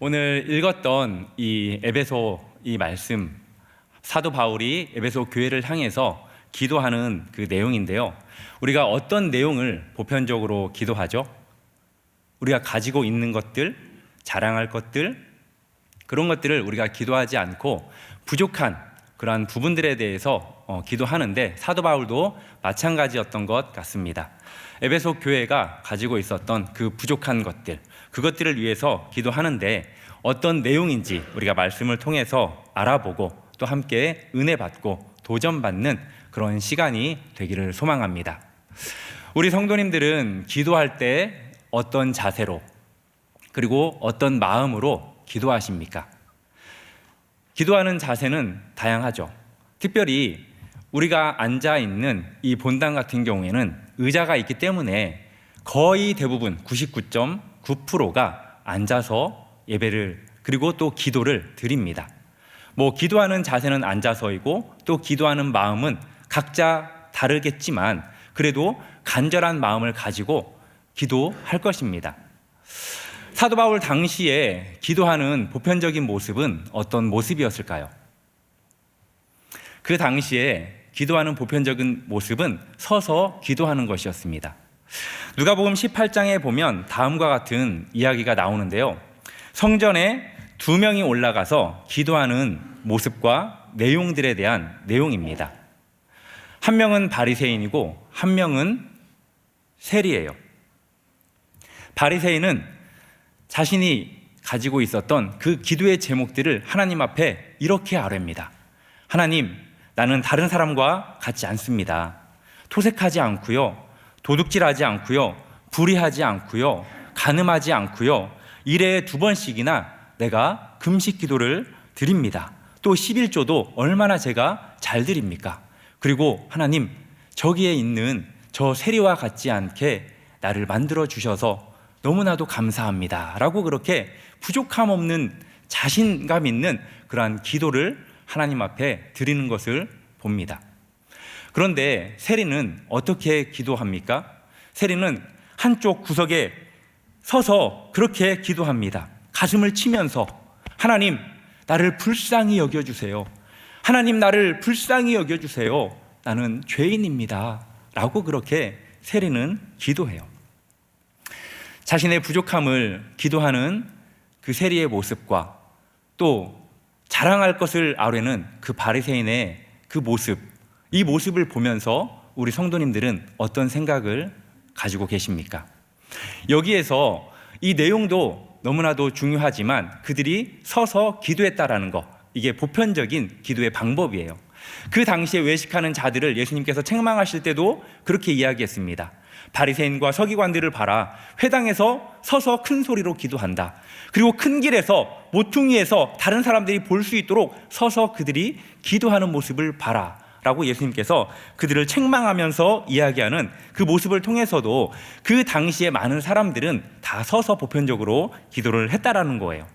오늘 읽었던 이 에베소 이 말씀, 사도 바울이 에베소 교회를 향해서 기도하는 그 내용인데요. 우리가 어떤 내용을 보편적으로 기도하죠? 우리가 가지고 있는 것들, 자랑할 것들, 그런 것들을 우리가 기도하지 않고 부족한 그러한 부분들에 대해서 기도하는데, 사도 바울도 마찬가지였던 것 같습니다. 에베소 교회가 가지고 있었던 그 부족한 것들, 그것들을 위해서 기도하는데 어떤 내용인지 우리가 말씀을 통해서 알아보고 또 함께 은혜 받고 도전받는 그런 시간이 되기를 소망합니다. 우리 성도님들은 기도할 때 어떤 자세로 그리고 어떤 마음으로 기도하십니까? 기도하는 자세는 다양하죠. 특별히 우리가 앉아있는 이 본당 같은 경우에는 의자가 있기 때문에 거의 대부분 99.9%가 앉아서 예배를 그리고 또 기도를 드립니다. 기도하는 자세는 앉아서이고 또 기도하는 마음은 각자 다르겠지만 그래도 간절한 마음을 가지고 기도할 것입니다. 사도 바울 당시에 기도하는 보편적인 모습은 어떤 모습이었을까요? 그 당시에 기도하는 보편적인 모습은 서서 기도하는 것이었습니다. 누가복음 18장에 보면 다음과 같은 이야기가 나오는데요. 성전에 2명이 올라가서 기도하는 모습과 내용들에 대한 내용입니다. 한 명은 바리새인이고 한 명은 세리예요. 바리새인은 자신이 가지고 있었던 그 기도의 제목들을 하나님 앞에 이렇게 아뢰입니다. 하나님, 나는 다른 사람과 같지 않습니다. 토색하지 않고요, 도둑질하지 않고요, 불의하지 않고요, 간음하지 않고요, 일에 2번씩이나 내가 금식 기도를 드립니다. 또 11조도 얼마나 제가 잘 드립니까? 그리고 하나님, 저기에 있는 저 세리와 같지 않게 나를 만들어 주셔서 너무나도 감사합니다 라고 그렇게 부족함 없는 자신감 있는 그러한 기도를 하나님 앞에 드리는 것을 봅니다. 그런데 세리는 어떻게 기도합니까? 세리는 한쪽 구석에 서서 그렇게 기도합니다. 가슴을 치면서 하나님, 나를 불쌍히 여겨주세요. 하나님, 나를 불쌍히 여겨주세요. 나는 죄인입니다 라고 그렇게 세리는 기도해요. 자신의 부족함을 기도하는 그 세리의 모습과 또 자랑할 것을 아뢰는 그 바리새인의 그 모습, 이 모습을 보면서 우리 성도님들은 어떤 생각을 가지고 계십니까? 여기에서 이 내용도 너무나도 중요하지만 그들이 서서 기도했다라는 것, 이게 보편적인 기도의 방법이에요. 그 당시에 외식하는 자들을 예수님께서 책망하실 때도 그렇게 이야기했습니다. 바리새인과 서기관들을 봐라. 회당에서 서서 큰 소리로 기도한다. 그리고 큰 길에서 모퉁이에서 다른 사람들이 볼 수 있도록 서서 그들이 기도하는 모습을 봐라 라고 예수님께서 그들을 책망하면서 이야기하는 그 모습을 통해서도 그 당시에 많은 사람들은 다 서서 보편적으로 기도를 했다라는 거예요.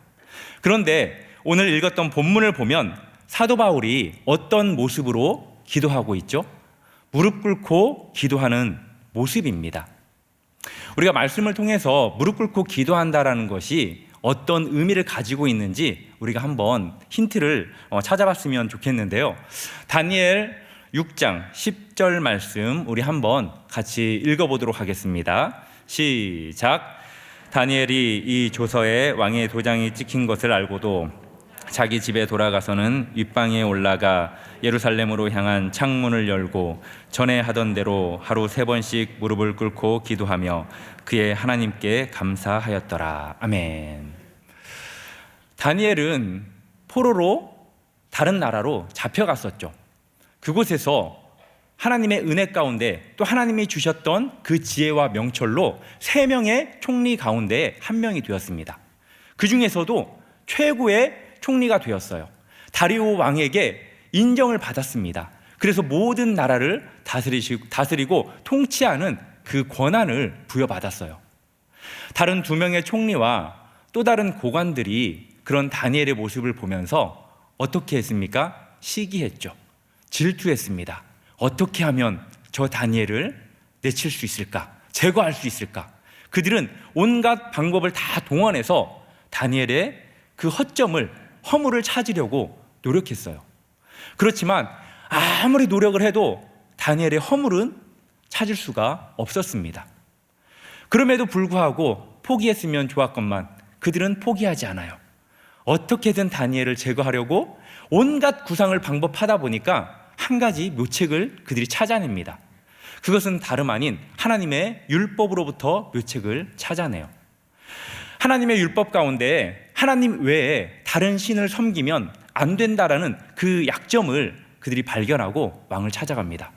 그런데 오늘 읽었던 본문을 보면 사도 바울이 어떤 모습으로 기도하고 있죠? 무릎 꿇고 기도하는 모습입니다. 우리가 말씀을 통해서 무릎 꿇고 기도한다라는 것이 어떤 의미를 가지고 있는지 우리가 한번 힌트를 찾아봤으면 좋겠는데요. 다니엘 6장 10절 말씀 우리 한번 같이 읽어보도록 하겠습니다. 시작. 다니엘이 이 조서에 왕의 도장이 찍힌 것을 알고도 자기 집에 돌아가서는 윗방에 올라가 예루살렘으로 향한 창문을 열고 전에 하던 대로 하루 3번씩 무릎을 꿇고 기도하며 그의 하나님께 감사하였더라. 아멘. 다니엘은 포로로 다른 나라로 잡혀갔었죠. 그곳에서 하나님의 은혜 가운데 또 하나님이 주셨던 그 지혜와 명철로 3명의 총리 가운데 1명이 되었습니다. 그 중에서도 최고의 총리가 되었어요. 다리오 왕에게 인정을 받았습니다. 그래서 모든 나라를 다스리고 통치하는 그 권한을 부여받았어요. 다른 2명의 총리와 또 다른 고관들이 그런 다니엘의 모습을 보면서 어떻게 했습니까? 시기했죠. 질투했습니다. 어떻게 하면 저 다니엘을 내칠 수 있을까? 제거할 수 있을까? 그들은 온갖 방법을 다 동원해서 다니엘의 그 허물을 찾으려고 노력했어요. 그렇지만 아무리 노력을 해도 다니엘의 허물은 찾을 수가 없었습니다. 그럼에도 불구하고 포기했으면 좋았건만 그들은 포기하지 않아요. 어떻게든 다니엘을 제거하려고 온갖 구상을 방법하다 보니까 한 가지 묘책을 그들이 찾아냅니다. 그것은 다름 아닌 하나님의 율법으로부터 묘책을 찾아내요. 하나님의 율법 가운데 하나님 외에 다른 신을 섬기면 안 된다라는 그 약점을 그들이 발견하고 왕을 찾아갑니다.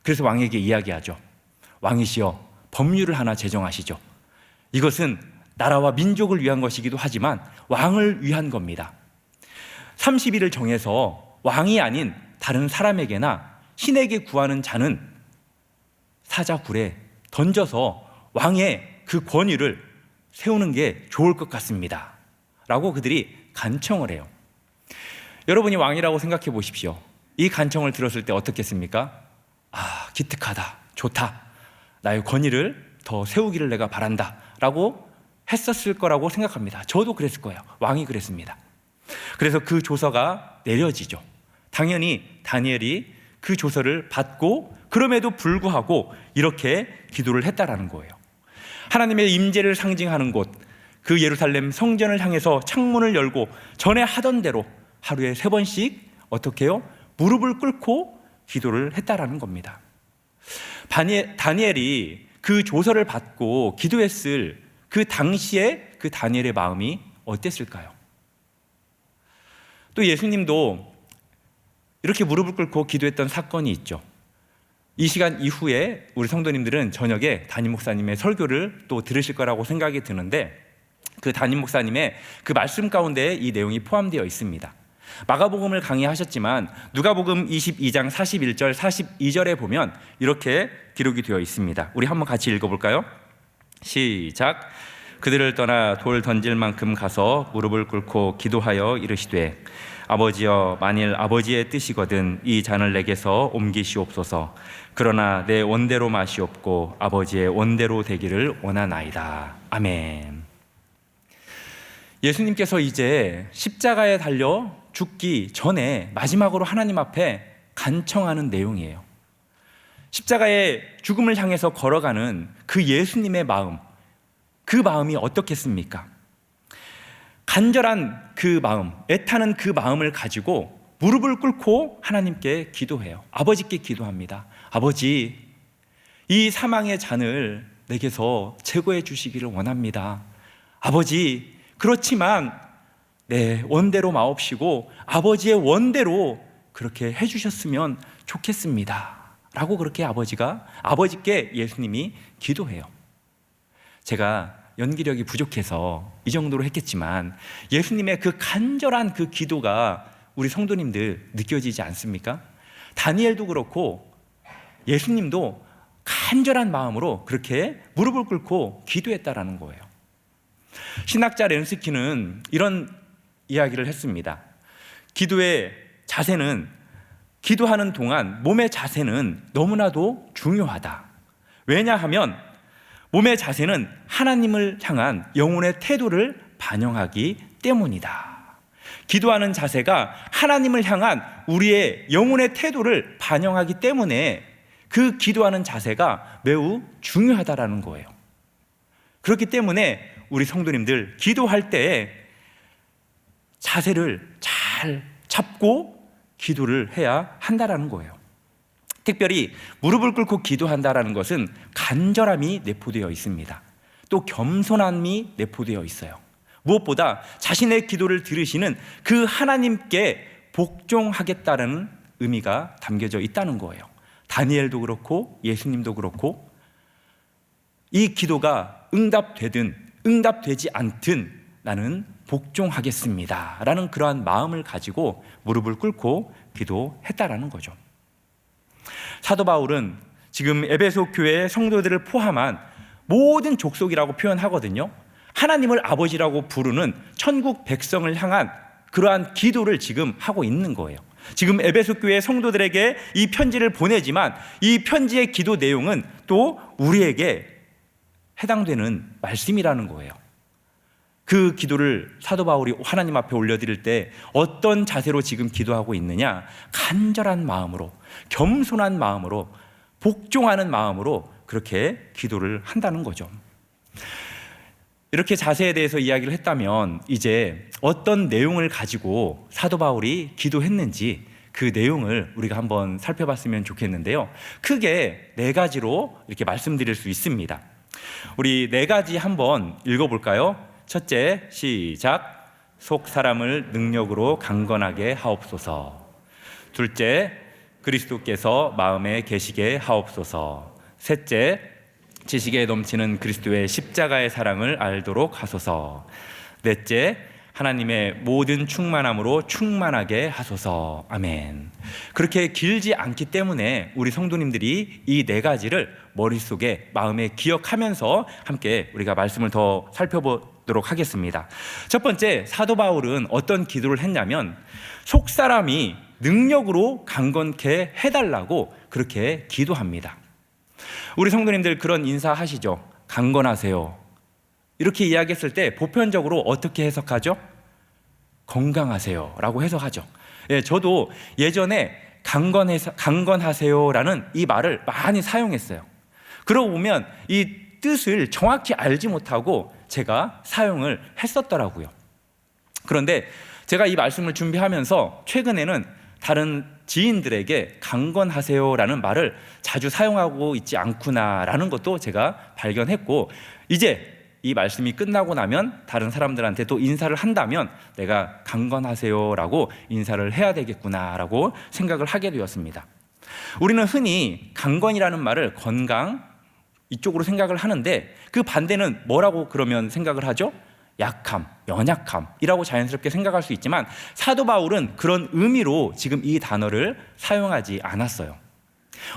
그래서 왕에게 이야기하죠. 왕이시여, 법률을 하나 제정하시죠. 이것은 나라와 민족을 위한 것이기도 하지만 왕을 위한 겁니다. 30일을 정해서 왕이 아닌 다른 사람에게나 신에게 구하는 자는 사자굴에 던져서 왕의 그 권위를 세우는 게 좋을 것 같습니다 라고 그들이 간청을 해요. 여러분이 왕이라고 생각해 보십시오. 이 간청을 들었을 때 어떻겠습니까? 기특하다, 좋다, 나의 권위를 더 세우기를 내가 바란다 라고 했었을 거라고 생각합니다. 저도 그랬을 거예요. 왕이 그랬습니다. 그래서 그 조서가 내려지죠. 당연히 다니엘이 그 조서를 받고 그럼에도 불구하고 이렇게 기도를 했다라는 거예요. 하나님의 임재를 상징하는 곳, 그 예루살렘 성전을 향해서 창문을 열고 전에 하던 대로 하루에 3번씩 어떻게 해요? 무릎을 꿇고 기도를 했다라는 겁니다. 다니엘이 그 조서를 받고 기도했을 그 당시에 그 다니엘의 마음이 어땠을까요? 또 예수님도 이렇게 무릎을 꿇고 기도했던 사건이 있죠. 이 시간 이후에 우리 성도님들은 저녁에 담임 목사님의 설교를 또 들으실 거라고 생각이 드는데 그 담임 목사님의 그 말씀 가운데 이 내용이 포함되어 있습니다. 마가복음을 강의하셨지만 누가복음 22장 41절 42절에 보면 이렇게 기록이 되어 있습니다. 우리 한번 같이 읽어볼까요? 시작. 그들을 떠나 돌 던질 만큼 가서 무릎을 꿇고 기도하여 이르시되 아버지여, 만일 아버지의 뜻이거든 이 잔을 내게서 옮기시옵소서. 그러나 내 원대로 마시옵고 아버지의 원대로 되기를 원하나이다. 아멘. 예수님께서 이제 십자가에 달려 죽기 전에 마지막으로 하나님 앞에 간청하는 내용이에요. 십자가의 죽음을 향해서 걸어가는 그 예수님의 마음, 그 마음이 어떻겠습니까? 간절한 그 마음, 애타는 그 마음을 가지고 무릎을 꿇고 하나님께 기도해요. 아버지께 기도합니다. 아버지, 이 사망의 잔을 내게서 제거해 주시기를 원합니다. 아버지, 그렇지만 내 원대로 마옵시고 아버지의 원대로 그렇게 해주셨으면 좋겠습니다 라고 그렇게 아버지께 예수님이 기도해요. 제가 연기력이 부족해서 이 정도로 했겠지만 예수님의 그 간절한 그 기도가 우리 성도님들 느껴지지 않습니까? 다니엘도 그렇고 예수님도 간절한 마음으로 그렇게 무릎을 꿇고 기도했다라는 거예요. 신학자 렌스키는 이런 이야기를 했습니다. 기도의 자세는, 기도하는 동안 몸의 자세는 너무나도 중요하다. 왜냐하면 몸의 자세는 하나님을 향한 영혼의 태도를 반영하기 때문이다. 기도하는 자세가 하나님을 향한 우리의 영혼의 태도를 반영하기 때문에 그 기도하는 자세가 매우 중요하다라는 거예요. 그렇기 때문에 우리 성도님들 기도할 때 자세를 잘 잡고 기도를 해야 한다라는 거예요. 특별히 무릎을 꿇고 기도한다라는 것은 간절함이 내포되어 있습니다. 또 겸손함이 내포되어 있어요. 무엇보다 자신의 기도를 들으시는 그 하나님께 복종하겠다는 의미가 담겨져 있다는 거예요. 다니엘도 그렇고 예수님도 그렇고 이 기도가 응답되든 응답되지 않든 나는 복종하겠습니다 라는 그러한 마음을 가지고 무릎을 꿇고 기도했다라는 거죠. 사도 바울은 지금 에베소 교회의 성도들을 포함한 모든 족속이라고 표현하거든요. 하나님을 아버지라고 부르는 천국 백성을 향한 그러한 기도를 지금 하고 있는 거예요. 지금 에베소 교회 성도들에게 이 편지를 보내지만 이 편지의 기도 내용은 또 우리에게 해당되는 말씀이라는 거예요. 그 기도를 사도 바울이 하나님 앞에 올려드릴 때 어떤 자세로 지금 기도하고 있느냐? 간절한 마음으로, 겸손한 마음으로, 복종하는 마음으로 그렇게 기도를 한다는 거죠. 이렇게 자세에 대해서 이야기를 했다면 이제 어떤 내용을 가지고 사도 바울이 기도했는지 그 내용을 우리가 한번 살펴봤으면 좋겠는데요. 크게 4가지로 이렇게 말씀드릴 수 있습니다. 우리 4가지 한번 읽어볼까요? 첫째, 시작. 속 사람을 능력으로 강건하게 하옵소서. 둘째, 그리스도께서 마음에 계시게 하옵소서. 셋째, 지식에 넘치는 그리스도의 십자가의 사랑을 알도록 하소서. 넷째, 하나님의 모든 충만함으로 충만하게 하소서. 아멘. 그렇게 길지 않기 때문에 우리 성도님들이 이 4가지를 머릿속에 마음에 기억하면서 함께 우리가 말씀을 더 살펴보도록 하겠습니다. 첫 번째, 사도 바울은 어떤 기도를 했냐면 속사람이 능력으로 강건케 해달라고 그렇게 기도합니다. 우리 성도님들 그런 인사하시죠? 강건하세요. 이렇게 이야기했을 때 보편적으로 어떻게 해석하죠? 건강하세요 라고 해석하죠. 예, 저도 예전에 강건하세요라는 이 말을 많이 사용했어요. 그러고 보면 이 뜻을 정확히 알지 못하고 제가 사용을 했었더라고요. 그런데 제가 이 말씀을 준비하면서 최근에는 다른 지인들에게 강건하세요라는 말을 자주 사용하고 있지 않구나라는 것도 제가 발견했고, 이제 이 말씀이 끝나고 나면 다른 사람들한테 또 인사를 한다면 내가 강건하세요라고 인사를 해야 되겠구나라고 생각을 하게 되었습니다. 우리는 흔히 강건이라는 말을 건강 이쪽으로 생각을 하는데 그 반대는 뭐라고 그러면 생각을 하죠? 약함, 연약함이라고 자연스럽게 생각할 수 있지만 사도 바울은 그런 의미로 지금 이 단어를 사용하지 않았어요.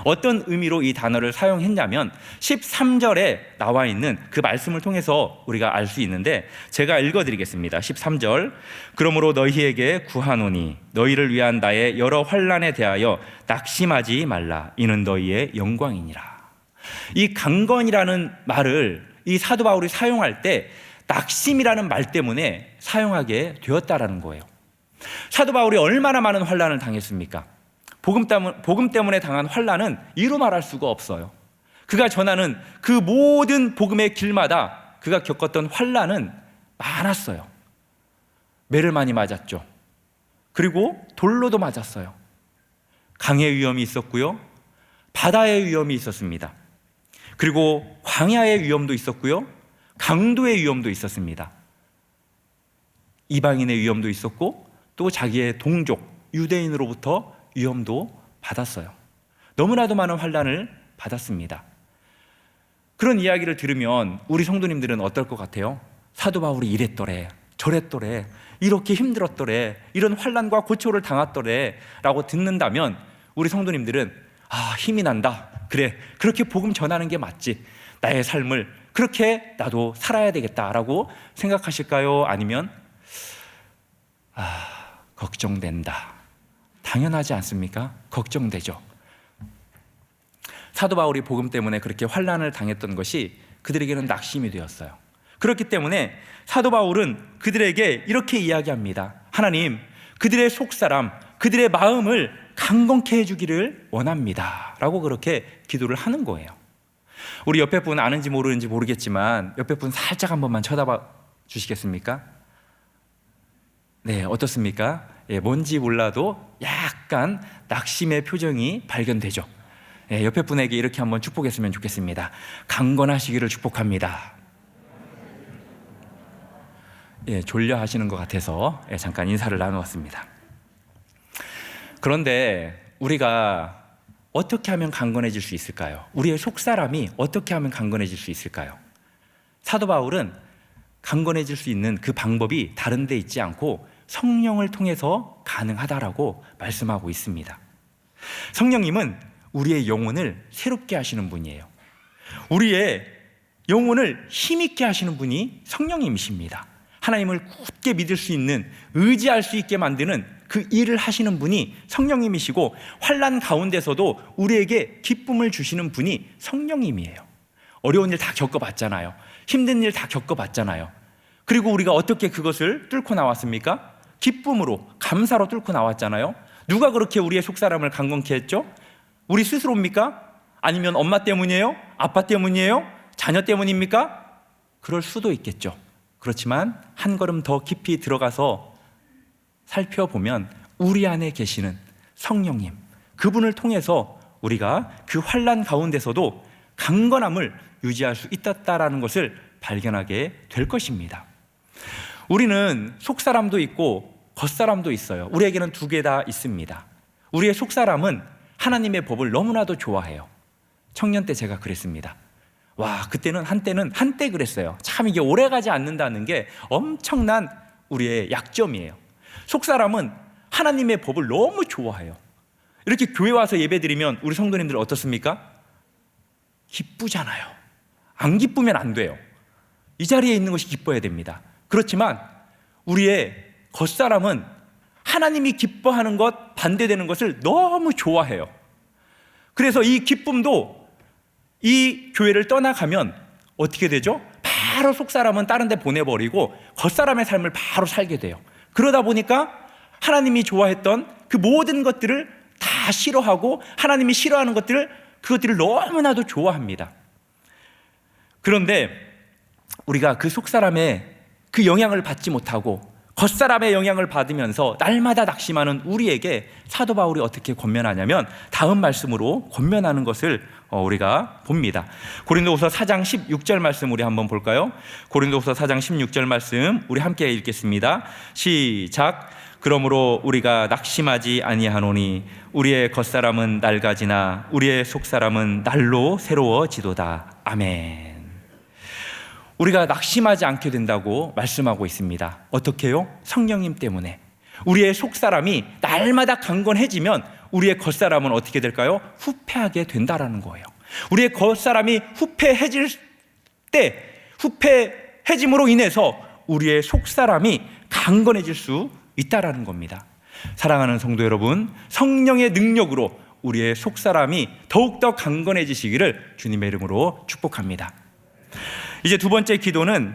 어떤 의미로 이 단어를 사용했냐면 13절에 나와 있는 그 말씀을 통해서 우리가 알 수 있는데 제가 읽어드리겠습니다. 13절. 그러므로 너희에게 구하노니 너희를 위한 나의 여러 환난에 대하여 낙심하지 말라. 이는 너희의 영광이니라. 이 강건이라는 말을 이 사도 바울이 사용할 때 낙심이라는 말 때문에 사용하게 되었다라는 거예요. 사도 바울이 얼마나 많은 환난을 당했습니까? 복음 때문에 당한 환난은 이루 말할 수가 없어요. 그가 전하는 그 모든 복음의 길마다 그가 겪었던 환난은 많았어요. 매를 많이 맞았죠. 그리고 돌로도 맞았어요. 강의 위험이 있었고요. 바다의 위험이 있었습니다. 그리고 광야의 위험도 있었고요. 강도의 위험도 있었습니다. 이방인의 위험도 있었고 또 자기의 동족 유대인으로부터 위험도 받았어요. 너무나도 많은 환난을 받았습니다. 그런 이야기를 들으면 우리 성도님들은 어떨 것 같아요? 사도 바울이 이랬더래, 저랬더래, 이렇게 힘들었더래, 이런 환난과 고초를 당했더래 라고 듣는다면 우리 성도님들은 힘이 난다. 그래, 그렇게 복음 전하는 게 맞지. 나의 삶을 그렇게 나도 살아야 되겠다라고 생각하실까요? 아니면 걱정된다. 당연하지 않습니까? 걱정되죠. 사도 바울이 복음 때문에 그렇게 환난을 당했던 것이 그들에게는 낙심이 되었어요. 그렇기 때문에 사도 바울은 그들에게 이렇게 이야기합니다. 하나님, 그들의 속사람, 그들의 마음을 강건케 해주기를 원합니다 라고 그렇게 기도를 하는 거예요. 우리 옆에 분 아는지 모르는지 모르겠지만 옆에 분 살짝 한 번만 쳐다봐 주시겠습니까? 네, 어떻습니까? 뭔지 몰라도 약간 낙심의 표정이 발견되죠. 옆에 분에게 이렇게 한번 축복했으면 좋겠습니다. 강건하시기를 축복합니다. 졸려 하시는 것 같아서 잠깐 인사를 나누었습니다. 그런데 우리가 어떻게 하면 강건해질 수 있을까요? 우리의 속사람이 어떻게 하면 강건해질 수 있을까요? 사도 바울은 강건해질 수 있는 그 방법이 다른 데 있지 않고 성령을 통해서 가능하다라고 말씀하고 있습니다. 성령님은 우리의 영혼을 새롭게 하시는 분이에요. 우리의 영혼을 힘있게 하시는 분이 성령님이십니다. 하나님을 굳게 믿을 수 있는, 의지할 수 있게 만드는 그 일을 하시는 분이 성령님이시고 환난 가운데서도 우리에게 기쁨을 주시는 분이 성령님이에요. 어려운 일 다 겪어봤잖아요. 힘든 일 다 겪어봤잖아요. 그리고 우리가 어떻게 그것을 뚫고 나왔습니까? 기쁨으로, 감사로 뚫고 나왔잖아요. 누가 그렇게 우리의 속사람을 강건케 했죠? 우리 스스로입니까? 아니면 엄마 때문이에요? 아빠 때문이에요? 자녀 때문입니까? 그럴 수도 있겠죠. 그렇지만 한 걸음 더 깊이 들어가서 살펴보면 우리 안에 계시는 성령님, 그분을 통해서 우리가 그 환난 가운데서도 강건함을 유지할 수 있었다라는 것을 발견하게 될 것입니다. 우리는 속사람도 있고 겉사람도 있어요. 우리에게는 두 개 다 있습니다. 우리의 속사람은 하나님의 법을 너무나도 좋아해요. 청년 때 제가 그랬습니다. 와, 그때는 한때 그랬어요. 참 이게 오래가지 않는다는 게 엄청난 우리의 약점이에요. 속사람은 하나님의 법을 너무 좋아해요. 이렇게 교회 와서 예배드리면 우리 성도님들 어떻습니까? 기쁘잖아요. 안 기쁘면 안 돼요. 이 자리에 있는 것이 기뻐야 됩니다. 그렇지만 우리의 겉사람은 하나님이 기뻐하는 것, 반대되는 것을 너무 좋아해요. 그래서 이 기쁨도 이 교회를 떠나가면 어떻게 되죠? 바로 속사람은 다른 데 보내버리고 겉사람의 삶을 바로 살게 돼요. 그러다 보니까 하나님이 좋아했던 그 모든 것들을 다 싫어하고 하나님이 싫어하는 그것들을 너무나도 좋아합니다. 그런데 우리가 그 속사람의 그 영향을 받지 못하고 겉사람의 영향을 받으면서 날마다 낙심하는 우리에게 사도 바울이 어떻게 권면하냐면 다음 말씀으로 권면하는 것을 우리가 봅니다. 고린도후서 4장 16절 말씀 우리 한번 볼까요? 고린도후서 4장 16절 말씀 우리 함께 읽겠습니다. 시작. 그러므로 우리가 낙심하지 아니하노니 우리의 겉사람은 낡아지나 우리의 속사람은 날로 새로워지도다. 아멘. 우리가 낙심하지 않게 된다고 말씀하고 있습니다. 어떻게요? 성령님 때문에. 우리의 속사람이 날마다 강건해지면 우리의 겉사람은 어떻게 될까요? 후패하게 된다라는 거예요. 우리의 겉사람이 후패해질 때, 후패해짐으로 인해서 우리의 속사람이 강건해질 수 있다라는 겁니다. 사랑하는 성도 여러분, 성령의 능력으로 우리의 속사람이 더욱더 강건해지시기를 주님의 이름으로 축복합니다. 이제 두 번째 기도는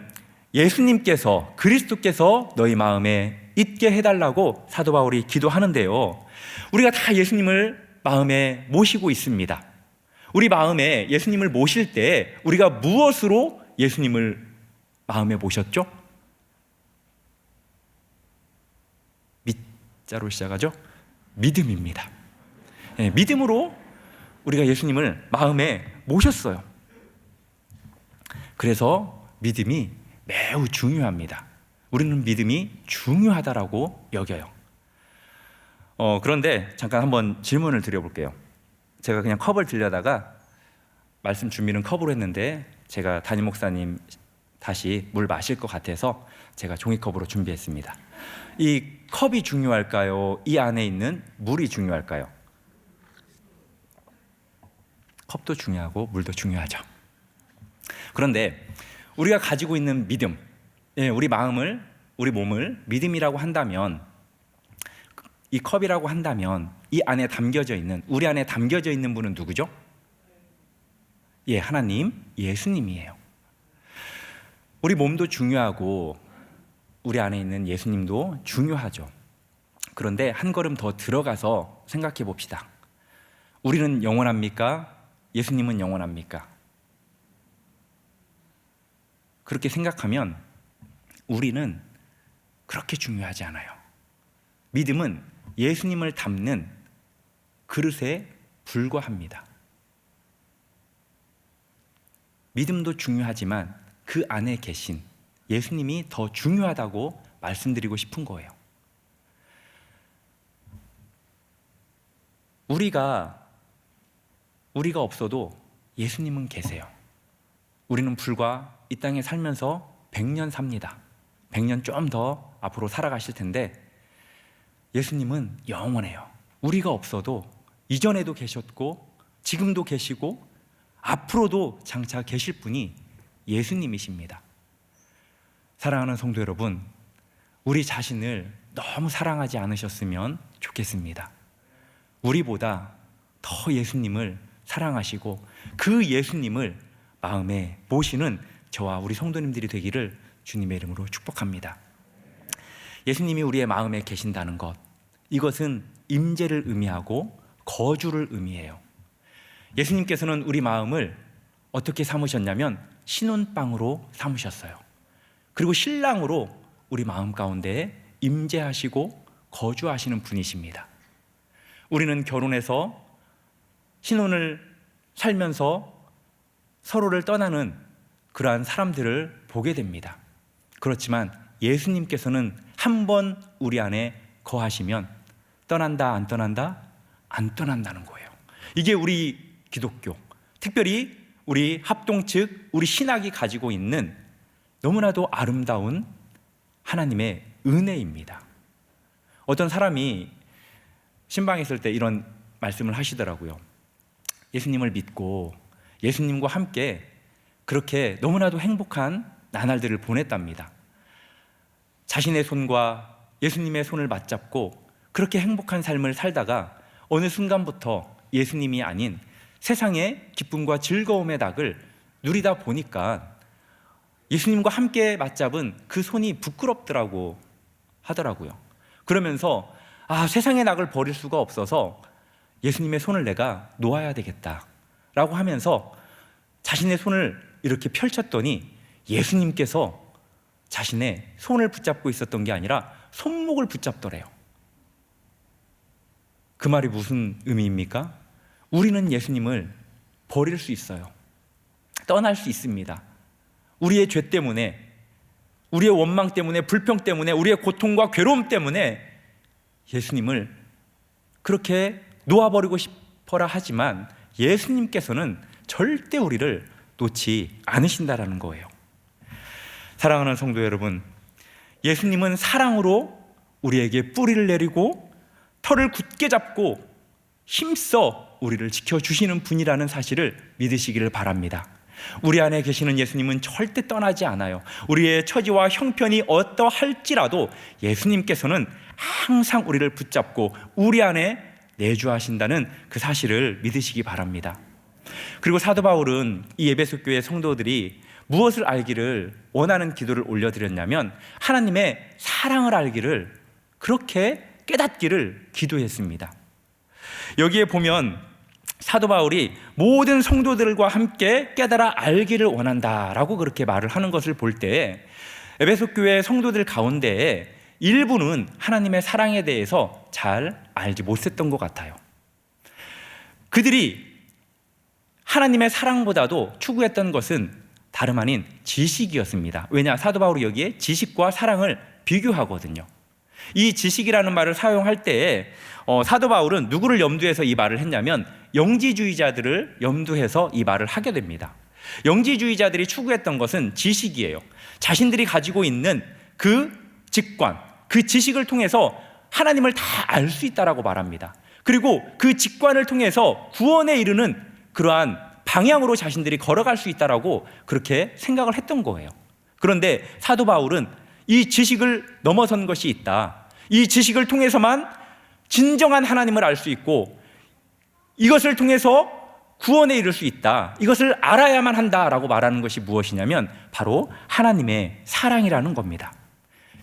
예수님께서, 그리스도께서 너희 마음에 있게 해달라고 사도 바울이 기도하는데요, 우리가 다 예수님을 마음에 모시고 있습니다. 우리 마음에 예수님을 모실 때 우리가 무엇으로 예수님을 마음에 모셨죠? 밑자로 시작하죠? 믿음입니다. 네, 믿음으로 우리가 예수님을 마음에 모셨어요. 그래서 믿음이 매우 중요합니다. 우리는 믿음이 중요하다라고 여겨요. 그런데 잠깐 한번 질문을 드려볼게요. 제가 그냥 컵을 들려다가 말씀 준비는 컵으로 했는데 제가 담임 목사님 다시 물 마실 것 같아서 제가 종이컵으로 준비했습니다. 이 컵이 중요할까요? 이 안에 있는 물이 중요할까요? 컵도 중요하고 물도 중요하죠. 그런데 우리가 가지고 있는 믿음, 우리 마음을, 우리 몸을 믿음이라고 한다면, 이 컵이라고 한다면 이 안에 담겨져 있는, 우리 안에 담겨져 있는 분은 누구죠? 하나님, 예수님이에요. 우리 몸도 중요하고 우리 안에 있는 예수님도 중요하죠. 그런데 한 걸음 더 들어가서 생각해 봅시다. 우리는 영원합니까? 예수님은 영원합니까? 그렇게 생각하면 우리는 그렇게 중요하지 않아요. 믿음은 예수님을 담는 그릇에 불과합니다. 믿음도 중요하지만 그 안에 계신 예수님이 더 중요하다고 말씀드리고 싶은 거예요. 우리가 없어도 예수님은 계세요. 우리는 불과 이 땅에 살면서 100년 삽니다. 100년 좀 더 앞으로 살아가실 텐데 예수님은 영원해요. 우리가 없어도 이전에도 계셨고 지금도 계시고 앞으로도 장차 계실 분이 예수님이십니다. 사랑하는 성도 여러분, 우리 자신을 너무 사랑하지 않으셨으면 좋겠습니다. 우리보다 더 예수님을 사랑하시고 그 예수님을 마음에 모시는 저와 우리 성도님들이 되기를 주님의 이름으로 축복합니다. 예수님이 우리의 마음에 계신다는 것, 이것은 임재를 의미하고 거주를 의미해요. 예수님께서는 우리 마음을 어떻게 삼으셨냐면 신혼방으로 삼으셨어요. 그리고 신랑으로 우리 마음 가운데 임재하시고 거주하시는 분이십니다. 우리는 결혼해서 신혼을 살면서 서로를 떠나는 그러한 사람들을 보게 됩니다. 그렇지만 예수님께서는 한 번 우리 안에 거하시면 떠난다, 안 떠난다? 안 떠난다는 거예요. 이게 우리 기독교, 특별히 우리 합동 측, 우리 신학이 가지고 있는 너무나도 아름다운 하나님의 은혜입니다. 어떤 사람이 신방에 있을 때 이런 말씀을 하시더라고요. 예수님을 믿고 예수님과 함께 그렇게 너무나도 행복한 나날들을 보냈답니다. 자신의 손과 예수님의 손을 맞잡고 그렇게 행복한 삶을 살다가 어느 순간부터 예수님이 아닌 세상의 기쁨과 즐거움의 낙을 누리다 보니까 예수님과 함께 맞잡은 그 손이 부끄럽더라고 하더라고요. 그러면서 세상의 낙을 버릴 수가 없어서 예수님의 손을 내가 놓아야 되겠다라고 하면서 자신의 손을 이렇게 펼쳤더니 예수님께서 자신의 손을 붙잡고 있었던 게 아니라 손목을 붙잡더래요. 그 말이 무슨 의미입니까? 우리는 예수님을 버릴 수 있어요. 떠날 수 있습니다. 우리의 죄 때문에, 우리의 원망 때문에, 불평 때문에, 우리의 고통과 괴로움 때문에 예수님을 그렇게 놓아버리고 싶어라 하지만 예수님께서는 절대 우리를 놓지 않으신다라는 거예요. 사랑하는 성도 여러분, 예수님은 사랑으로 우리에게 뿌리를 내리고 털을 굳게 잡고 힘써 우리를 지켜주시는 분이라는 사실을 믿으시기를 바랍니다. 우리 안에 계시는 예수님은 절대 떠나지 않아요. 우리의 처지와 형편이 어떠할지라도 예수님께서는 항상 우리를 붙잡고 우리 안에 내주하신다는 그 사실을 믿으시기 바랍니다. 그리고 사도 바울은 이 에베소 교회 성도들이 무엇을 알기를 원하는 기도를 올려드렸냐면 하나님의 사랑을 알기를, 그렇게 깨닫기를 기도했습니다. 여기에 보면 사도 바울이 모든 성도들과 함께 깨달아 알기를 원한다라고 그렇게 말을 하는 것을 볼 때 에베소 교회 성도들 가운데 일부는 하나님의 사랑에 대해서 잘 알지 못했던 것 같아요. 그들이 하나님의 사랑보다도 추구했던 것은 다름 아닌 지식이었습니다. 왜냐? 사도 바울이 여기에 지식과 사랑을 비교하거든요. 이 지식이라는 말을 사용할 때에 사도 바울은 누구를 염두해서 이 말을 했냐면 영지주의자들을 염두해서 이 말을 하게 됩니다. 영지주의자들이 추구했던 것은 지식이에요. 자신들이 가지고 있는 그 직관, 그 지식을 통해서 하나님을 다 알 수 있다라고 말합니다. 그리고 그 직관을 통해서 구원에 이르는 그러한 방향으로 자신들이 걸어갈 수 있다라고 그렇게 생각을 했던 거예요. 그런데 사도 바울은 이 지식을 넘어선 것이 있다. 이 지식을 통해서만 진정한 하나님을 알 수 있고 이것을 통해서 구원에 이를 수 있다. 이것을 알아야만 한다라고 말하는 것이 무엇이냐면 바로 하나님의 사랑이라는 겁니다.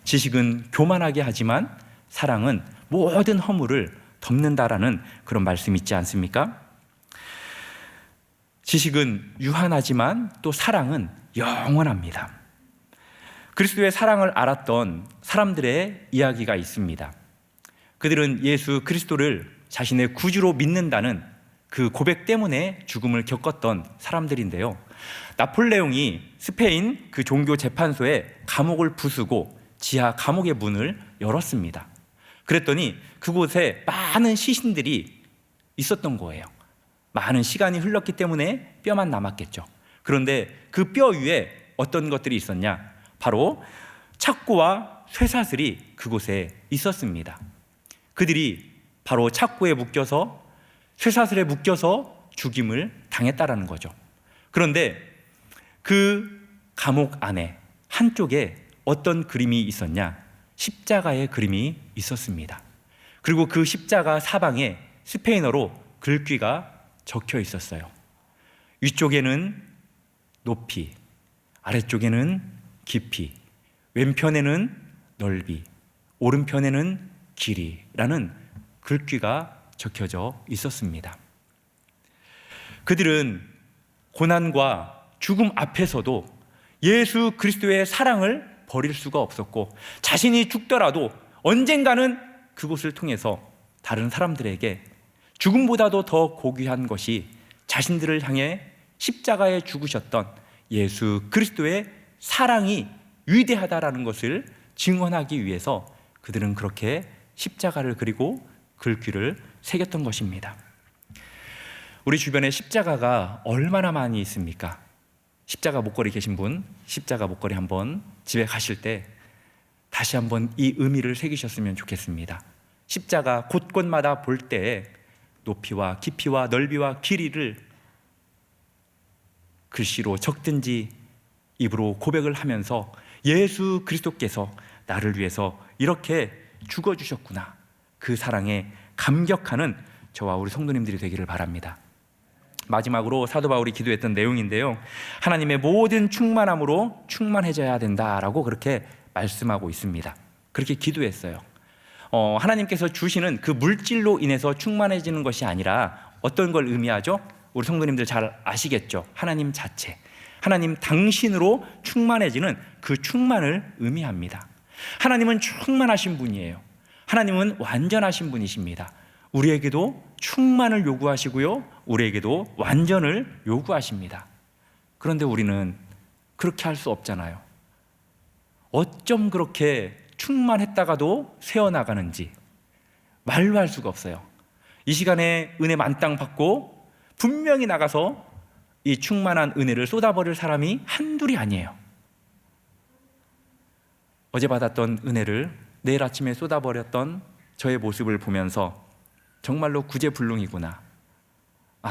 지식은 교만하게 하지만 사랑은 모든 허물을 덮는다라는 그런 말씀이 있지 않습니까? 지식은 유한하지만 또 사랑은 영원합니다. 그리스도의 사랑을 알았던 사람들의 이야기가 있습니다. 그들은 예수 그리스도를 자신의 구주로 믿는다는 그 고백 때문에 죽음을 겪었던 사람들인데요. 나폴레옹이 스페인 그 종교 재판소에 감옥을 부수고 지하 감옥의 문을 열었습니다. 그랬더니 그곳에 많은 시신들이 있었던 거예요. 많은 시간이 흘렀기 때문에 뼈만 남았겠죠. 그런데 그 뼈 위에 어떤 것들이 있었냐? 바로 착고와 쇠사슬이 그곳에 있었습니다. 그들이 바로 착고에 묶여서 쇠사슬에 묶여서 죽임을 당했다라는 거죠. 그런데 그 감옥 안에 한쪽에 어떤 그림이 있었냐? 십자가의 그림이 있었습니다. 그리고 그 십자가 사방에 스페인어로 글귀가 적혀 있었어요. 위쪽에는 높이, 아래쪽에는 깊이, 왼편에는 넓이, 오른편에는 길이라는 글귀가 적혀져 있었습니다. 그들은 고난과 죽음 앞에서도 예수 그리스도의 사랑을 버릴 수가 없었고, 자신이 죽더라도 언젠가는 그곳을 통해서 다른 사람들에게 죽음보다도 더 고귀한 것이 자신들을 향해 십자가에 죽으셨던 예수 그리스도의 사랑이 위대하다라는 것을 증언하기 위해서 그들은 그렇게 십자가를 그리고 글귀를 새겼던 것입니다. 우리 주변에 십자가가 얼마나 많이 있습니까? 십자가 목걸이 계신 분, 십자가 목걸이 한번 집에 가실 때 다시 한번 이 의미를 새기셨으면 좋겠습니다. 십자가 곳곳마다 볼 때 높이와 깊이와 넓이와 길이를 글씨로 적든지 입으로 고백을 하면서 예수 그리스도께서 나를 위해서 이렇게 죽어주셨구나, 그 사랑에 감격하는 저와 우리 성도님들이 되기를 바랍니다. 마지막으로 사도 바울이 기도했던 내용인데요, 하나님의 모든 충만함으로 충만해져야 된다라고 그렇게 말씀하고 있습니다. 그렇게 기도했어요. 하나님께서 주시는 그 물질로 인해서 충만해지는 것이 아니라 어떤 걸 의미하죠? 우리 성도님들 잘 아시겠죠? 하나님 자체, 하나님 당신으로 충만해지는 그 충만을 의미합니다. 하나님은 충만하신 분이에요. 하나님은 완전하신 분이십니다. 우리에게도 충만을 요구하시고요, 우리에게도 완전을 요구하십니다. 그런데 우리는 그렇게 할 수 없잖아요. 어쩜 그렇게 충만했다가도 새어나가는지 말로 할 수가 없어요. 이 시간에 은혜 만땅 받고 분명히 나가서 이 충만한 은혜를 쏟아버릴 사람이 한둘이 아니에요. 어제 받았던 은혜를 내일 아침에 쏟아버렸던 저의 모습을 보면서 정말로 구제불능이구나,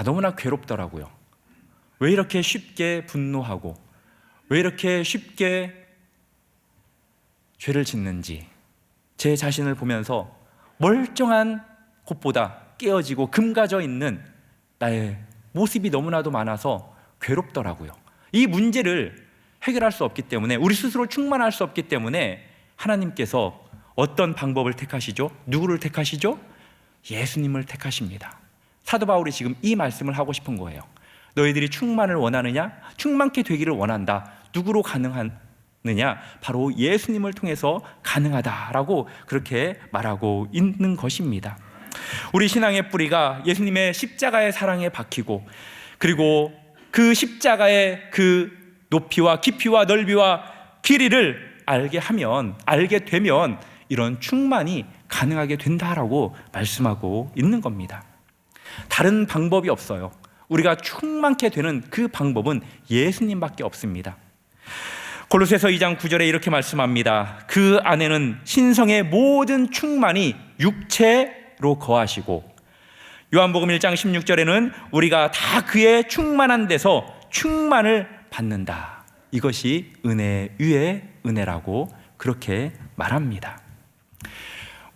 너무나 괴롭더라고요. 왜 이렇게 쉽게 분노하고 왜 이렇게 쉽게 죄를 짓는지 제 자신을 보면서 멀쩡한 곳보다 깨어지고 금가져 있는 나의 모습이 너무나도 많아서 괴롭더라고요. 이 문제를 해결할 수 없기 때문에, 우리 스스로 충만할 수 없기 때문에 하나님께서 어떤 방법을 택하시죠? 누구를 택하시죠? 예수님을 택하십니다. 사도 바울이 지금 이 말씀을 하고 싶은 거예요. 너희들이 충만을 원하느냐? 충만케 되기를 원한다. 누구로 가능하느냐? 바로 예수님을 통해서 가능하다라고 그렇게 말하고 있는 것입니다. 우리 신앙의 뿌리가 예수님의 십자가의 사랑에 박히고, 그리고 그 십자가의 그 높이와 깊이와 넓이와 길이를 알게 되면 이런 충만이 가능하게 된다라고 말씀하고 있는 겁니다. 다른 방법이 없어요. 우리가 충만케 되는 그 방법은 예수님밖에 없습니다. 골로새서 2장 9절에 이렇게 말씀합니다. 그 안에는 신성의 모든 충만이 육체로 거하시고, 요한복음 1장 16절에는 우리가 다 그의 충만한 데서 충만을 받는다. 이것이 은혜 위에 은혜라고 그렇게 말합니다.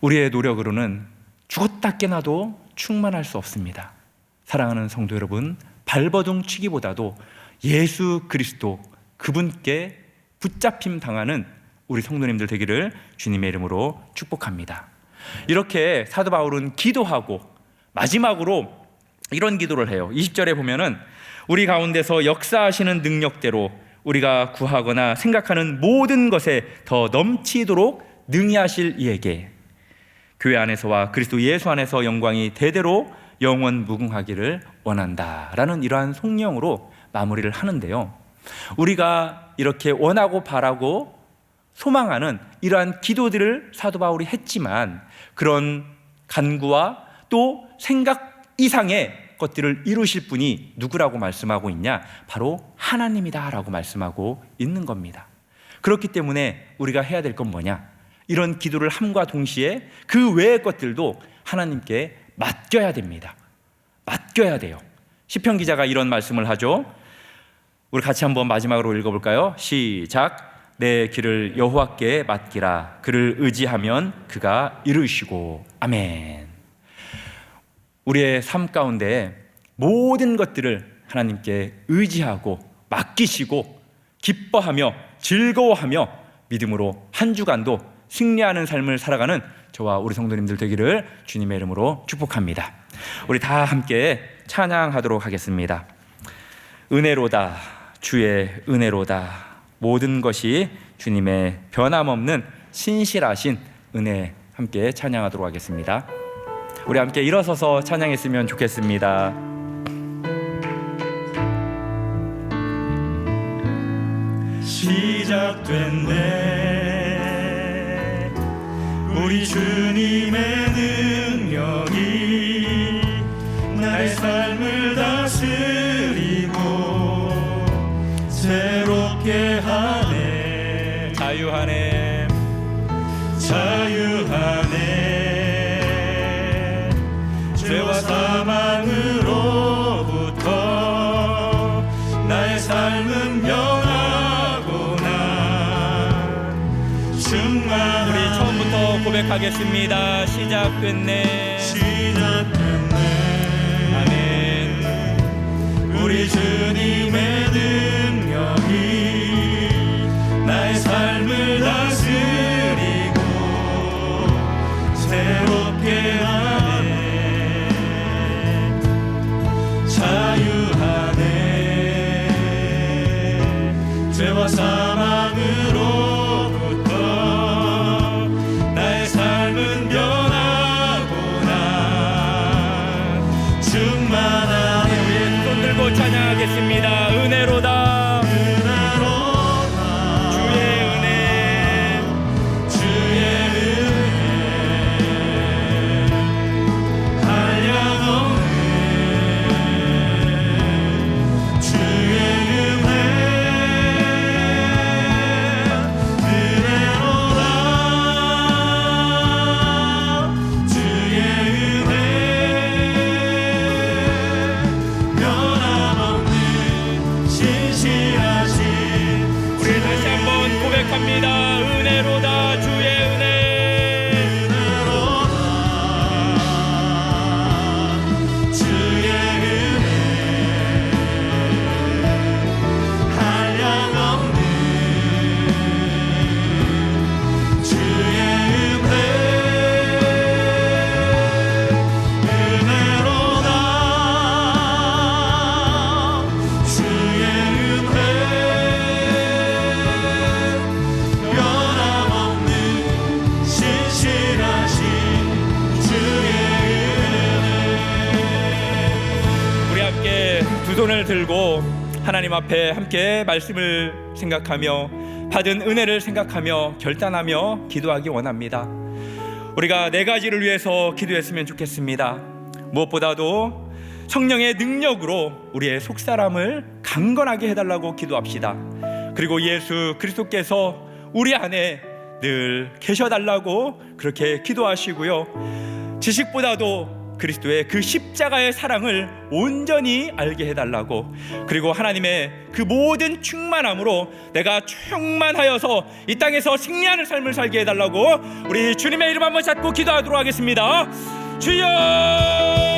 우리의 노력으로는 죽었다 깨나도 충만할 수 없습니다. 사랑하는 성도 여러분, 발버둥 치기보다도 예수 그리스도 그분께 붙잡힘 당하는 우리 성도님들 되기를 주님의 이름으로 축복합니다. 이렇게 사도 바울은 기도하고 마지막으로 이런 기도를 해요. 20절에 보면은 우리 가운데서 역사하시는 능력대로 우리가 구하거나 생각하는 모든 것에 더 넘치도록 능히 하실 이에게 교회 안에서와 그리스도 예수 안에서 영광이 대대로 영원 무궁하기를 원한다라는 이러한 송령으로 마무리를 하는데요, 우리가 이렇게 원하고 바라고 소망하는 이러한 기도들을 사도 바울이 했지만, 그런 간구와 또 생각 이상의 것들을 이루실 분이 누구라고 말씀하고 있냐? 바로 하나님이다 라고 말씀하고 있는 겁니다. 그렇기 때문에 우리가 해야 될 건 뭐냐? 이런 기도를 함과 동시에 그 외의 것들도 하나님께 맡겨야 됩니다. 맡겨야 돼요. 시편 기자가 이런 말씀을 하죠. 우리 같이 한번 마지막으로 읽어볼까요? 시작. 내 길을 여호와께 맡기라. 그를 의지하면 그가 이루시고. 아멘. 우리의 삶 가운데 모든 것들을 하나님께 의지하고 맡기시고 기뻐하며 즐거워하며 믿음으로 한 주간도 승리하는 삶을 살아가는 저와 우리 성도님들 되기를 주님의 이름으로 축복합니다. 우리 다 함께 찬양하도록 하겠습니다. 은혜로다, 주의 은혜로다. 모든 것이 주님의 변함없는 신실하신 은혜. 함께 찬양하도록 하겠습니다. 우리 함께 일어서서 찬양했으면 좋겠습니다. 시작됐네. 우리 주님의 능력이 나의 삶을 다스리고 새롭게 하네. 자유하네, 자유하네. 죄와 사망으로부터 나의 삶은 변하구나. 충만한 우리 처음부터 고백하겠습니다. 시작됐네. 시작됐네. 아멘. 우리 주님의 능력이 나의 삶을 다스리고 새롭게 하네. 자유하네. 죄와 사망으로부터 나의 삶은 변하구나. 충만하네. 손 들고 찬양하겠습니다. 은혜로다, 은혜로다. 주의 은혜. 주의 은혜 한량없네. 주의 은혜 은혜로다. 주의 은혜 변함없는 신실하신 우리 다시 한번 고백합니다. 은혜로다, 주의 은혜. 은혜로다. 주의 은혜 한량없는 주의 은혜 은혜로다. 주의 은혜 변함없는 신실하신 주의 우리 함께 두 손을 들고 하나님 앞에 함께 말씀을 생각하며 받은 은혜를 생각하며 결단하며 기도하기 원합니다. 우리가 네 가지를 위해서 기도했으면 좋겠습니다. 무엇보다도 성령의 능력으로 우리의 속사람을 강건하게 해달라고 기도합시다. 그리고 예수 그리스도께서 우리 안에 늘 계셔달라고 그렇게 기도하시고요. 지식보다도 그리스도의 그 십자가의 사랑을 온전히 알게 해달라고, 그리고 하나님의 그 모든 충만함으로 내가 충만하여서 이 땅에서 승리하는 삶을 살게 해달라고 우리 주님의 이름 한번 잡고 기도하도록 하겠습니다. 주여!